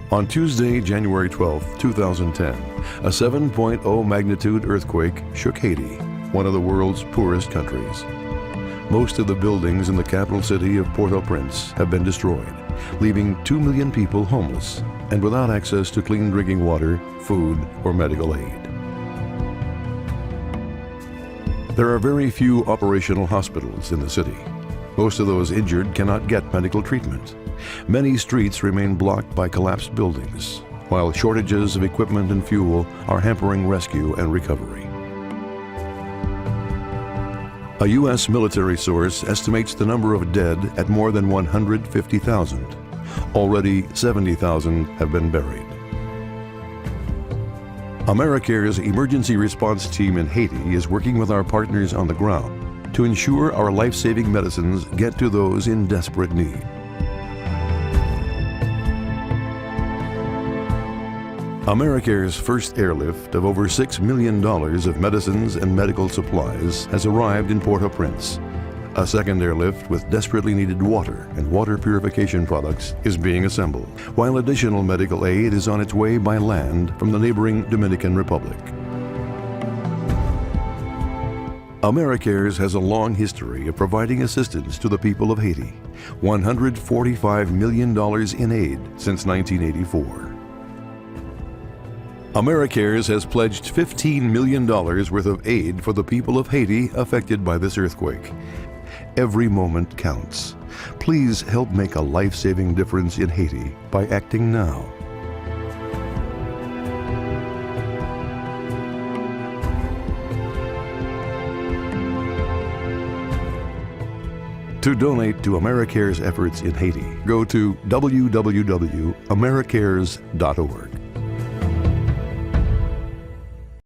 On Tuesday, January 12, 2010, a 7.0 magnitude earthquake shook Haiti, one of the world's poorest countries. Most of the buildings in the capital city of Port-au-Prince have been destroyed, leaving 2 million people homeless and without access to clean drinking water, food, or medical aid. There are very few operational hospitals in the city. Most of those injured cannot get medical treatment. Many streets remain blocked by collapsed buildings, while shortages of equipment and fuel are hampering rescue and recovery. A U.S. military source estimates the number of dead at more than 150,000. Already 70,000 have been buried. Americares emergency response team in Haiti is working with our partners on the ground to ensure our life-saving medicines get to those in desperate need. Americares' first airlift of over $6 million of medicines and medical supplies has arrived in Port-au-Prince. A second airlift with desperately needed water and water purification products is being assembled, while additional medical aid is on its way by land from the neighboring Dominican Republic. Americares has a long history of providing assistance to the people of Haiti, $145 million in aid since 1984. Americares has pledged $15 million worth of aid for the people of Haiti affected by this earthquake. Every moment counts. Please help make a life-saving difference in Haiti by acting now. To donate to Americares' efforts in Haiti, go to www.americares.org.